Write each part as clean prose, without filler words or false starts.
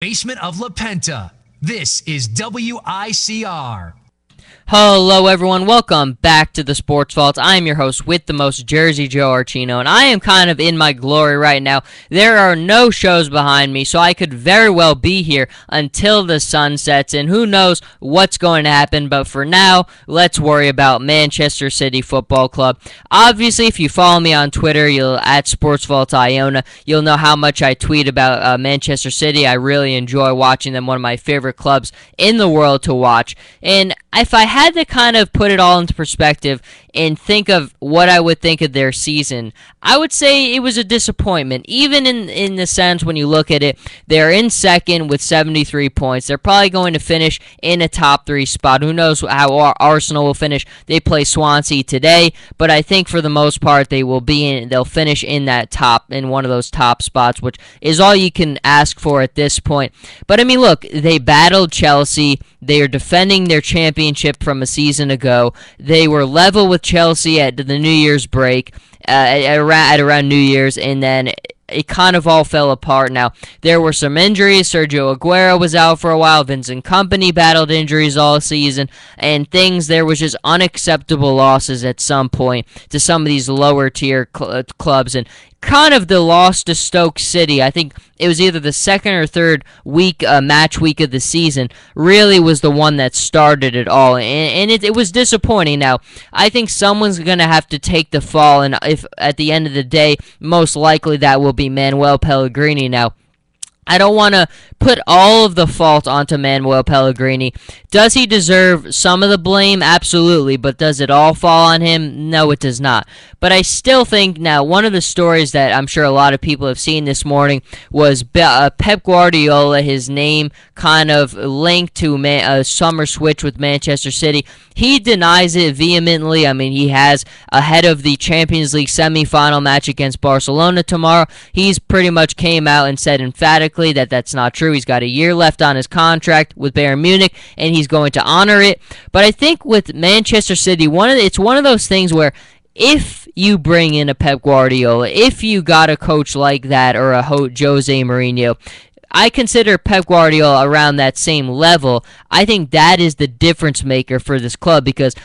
Basement of La Penta. This is WICR. Hello everyone, welcome back to the Sports Vault. I am your host with the most, Jersey Joe Archino, and I am kind of in my glory right now. There are no shows behind me, so I could very well be here until the sun sets, and who knows what's going to happen, but for now, let's worry about Manchester City Football Club. Obviously, if you follow me on Twitter, you'll at SportsVault Iona, you'll know how much I tweet about Manchester City. I really enjoy watching them, one of my favorite clubs in the world to watch, and if I had to kind of put it all into perspective and think of what I would think of their season, I would say it was a disappointment. Even in the sense when you look at it, they're in second with 73 points. They're probably going to finish in a top 3 spot. Who knows how Arsenal will finish? They play Swansea today, but I think for the most part they'll finish in one of those top spots, which is all you can ask for at this point. But I mean, look, they battled Chelsea. They are defending their championship from a season ago. They were level with Chelsea at the New Year's break, at around New Year's, and then it kind of all fell apart. Now, there were some injuries. Sergio Aguero was out for a while. Vincent Kompany battled injuries all season, and there was just unacceptable losses at some point to some of these lower tier clubs, and kind of the loss to Stoke City. I think it was either the second or third match week of the season, really was the one that started it all, and it was disappointing. Now, I think someone's going to have to take the fall, and if at the end of the day, most likely that will be Manuel Pellegrini. Now, I don't want to put all of the fault onto Manuel Pellegrini. Does he deserve some of the blame? Absolutely. But does it all fall on him? No, it does not. But I still think, now, one of the stories that I'm sure a lot of people have seen this morning was Pep Guardiola, his name kind of linked to a summer switch with Manchester City. He denies it vehemently. I mean, he has, ahead of the Champions League semifinal match against Barcelona tomorrow, he's pretty much came out and said emphatically that that's not true. He's got a year left on his contract with Bayern Munich, and he's going to honor it. But I think with Manchester City, it's one of those things where if you bring in a Pep Guardiola, if you got a coach like that or a Jose Mourinho, I consider Pep Guardiola around that same level. I think that is the difference maker for this club, because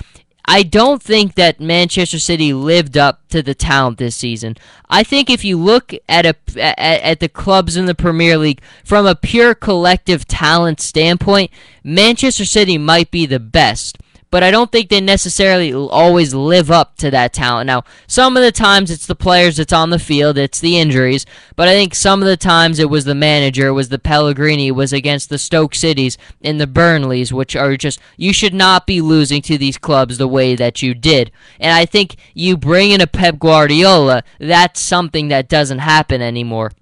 I don't think that Manchester City lived up to the talent this season. I think if you look at the clubs in the Premier League from a pure collective talent standpoint, Manchester City might be the best. But I don't think they necessarily always live up to that talent. Now, some of the times it's the players that's on the field, it's the injuries, but I think some of the times it was the manager, it was the Pellegrini, it was against the Stoke Cities and the Burnleys, which are just, you should not be losing to these clubs the way that you did. And I think you bring in a Pep Guardiola, that's something that doesn't happen anymore.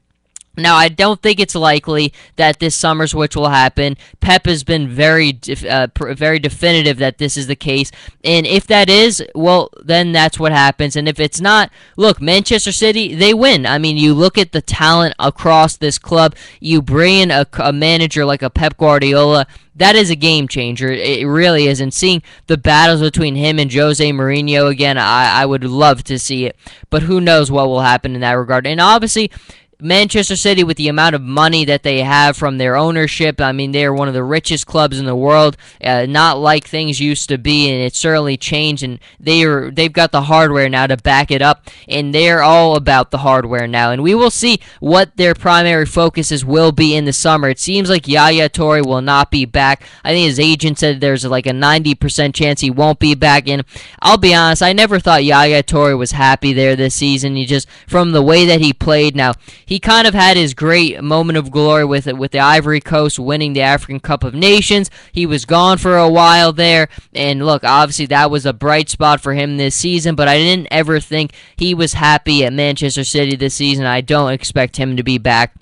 Now, I don't think it's likely that this summer switch will happen. Pep has been very definitive that this is the case. And if that is, well, then that's what happens. And if it's not, look, Manchester City, they win. I mean, you look at the talent across this club. You bring in a manager like a Pep Guardiola. That is a game changer. It really is. And seeing the battles between him and Jose Mourinho again, I would love to see it. But who knows what will happen in that regard. And obviously, Manchester City, with the amount of money that they have from their ownership, I mean, they're one of the richest clubs in the world, not like things used to be, and it's certainly changed, and they've got the hardware now to back it up, and they're all about the hardware now, and we will see what their primary focuses will be in the summer. It seems like Yaya Toure will not be back. I think his agent said there's like a 90% chance he won't be back, and I'll be honest, I never thought Yaya Toure was happy there this season. He just, from the way that he played, now, he kind of had his great moment of glory with the Ivory Coast winning the African Cup of Nations. He was gone for a while there, and look, obviously that was a bright spot for him this season, but I didn't ever think he was happy at Manchester City this season. I don't expect him to be back.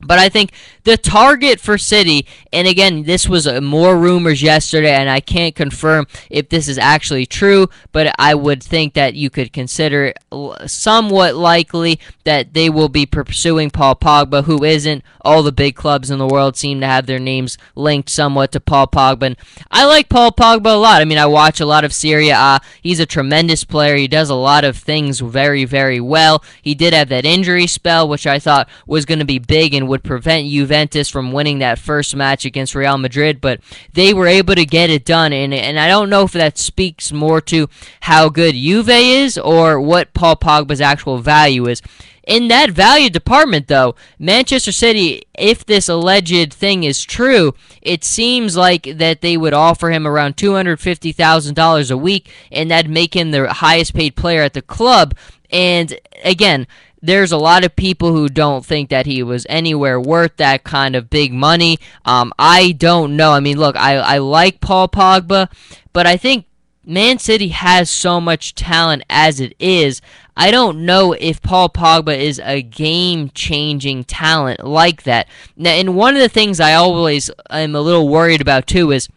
But I think the target for City, and again, this was more rumors yesterday, and I can't confirm if this is actually true, but I would think that you could consider it somewhat likely that they will be pursuing Paul Pogba, who isn't. All the big clubs in the world seem to have their names linked somewhat to Paul Pogba, and I like Paul Pogba a lot. I mean, I watch a lot of Serie A. He's a tremendous player. He does a lot of things very, very well. He did have that injury spell, which I thought was going to be big and would prevent Juventus from winning that first match against Real Madrid, but they were able to get it done, and I don't know if that speaks more to how good Juve is or what Paul Pogba's actual value is. In that value department, though, Manchester City, if this alleged thing is true, it seems like that they would offer him around $250,000 a week, and that'd make him the highest paid player at the club. And again, there's a lot of people who don't think that he was anywhere worth that kind of big money. I don't know. I mean, look, I like Paul Pogba, but I think Man City has so much talent as it is. I don't know if Paul Pogba is a game-changing talent like that. Now, and one of the things I always am a little worried about too is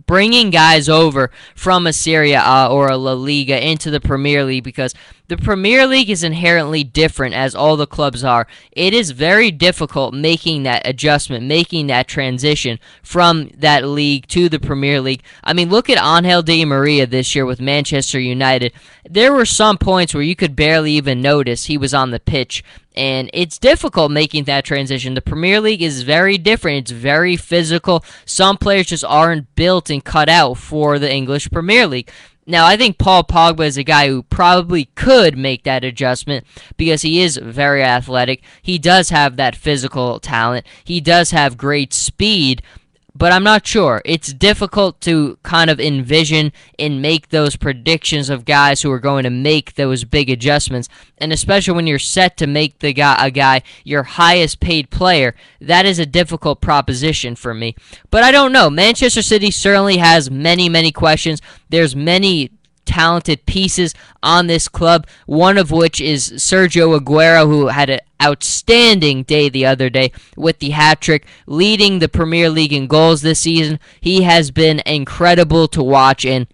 bringing guys over from a Serie A or a La Liga into the Premier League, because the Premier League is inherently different, as all the clubs are. It is very difficult making that adjustment, making that transition from that league to the Premier League. I mean, look at Angel Di Maria this year with Manchester United. There were some points where you could barely even notice he was on the pitch, and it's difficult making that transition. The Premier League is very different. It's very physical. Some players just aren't built and cut out for the English Premier League. Now, I think Paul Pogba is a guy who probably could make that adjustment because he is very athletic. He does have that physical talent. He does have great speed, but I'm not sure. It's difficult to kind of envision and make those predictions of guys who are going to make those big adjustments, and especially when you're set to make a guy your highest paid player. That is a difficult proposition for me. But I don't know. Manchester City certainly has many, many questions. There's many talented pieces on this club, one of which is Sergio Aguero, who had an outstanding day the other day with the hat-trick, leading the Premier League in goals this season. He has been incredible to watch, and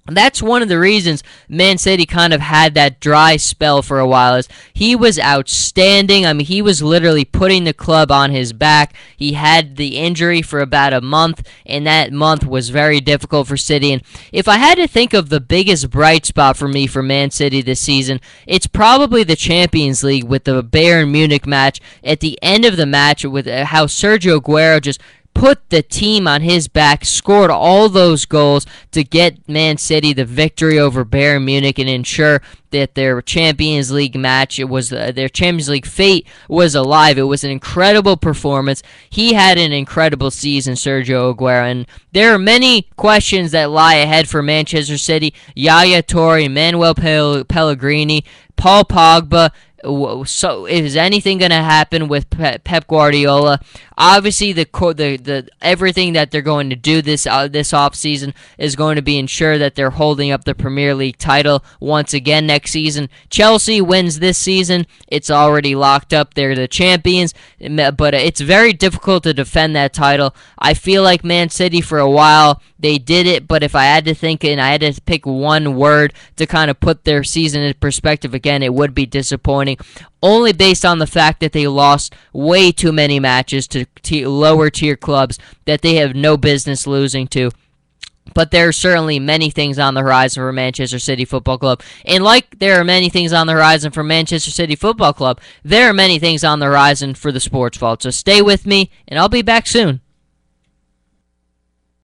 that's one of the reasons Man City kind of had that dry spell for a while, is he was outstanding. I mean, he was literally putting the club on his back. He had the injury for about a month, and that month was very difficult for City. And if I had to think of the biggest bright spot for me for Man City this season, it's probably the Champions League with the Bayern Munich match. At the end of the match, with how Sergio Aguero just put the team on his back, scored all those goals to get Man City the victory over Bayern Munich and ensure that their Champions League match, their Champions League fate was alive. It was an incredible performance. He had an incredible season, Sergio Aguero, and there are many questions that lie ahead for Manchester City. Yaya Toure, Manuel Pellegrini, Paul Pogba. So is anything going to happen with Pep Guardiola? Obviously, the everything that they're going to do this offseason is going to be ensure that they're holding up the Premier League title once again next season. Chelsea wins this season. It's already locked up. They're the champions, but it's very difficult to defend that title. I feel like Man City for a while, they did it, but if I had to think and I had to pick one word to kind of put their season in perspective again, it would be disappointing. Only based on the fact that they lost way too many matches to lower tier clubs that they have no business losing to. But there are certainly many things on the horizon for Manchester City Football Club. And like there are many things on the horizon for Manchester City Football Club, there are many things on the horizon for the Sports Vault. So stay with me, and I'll be back soon.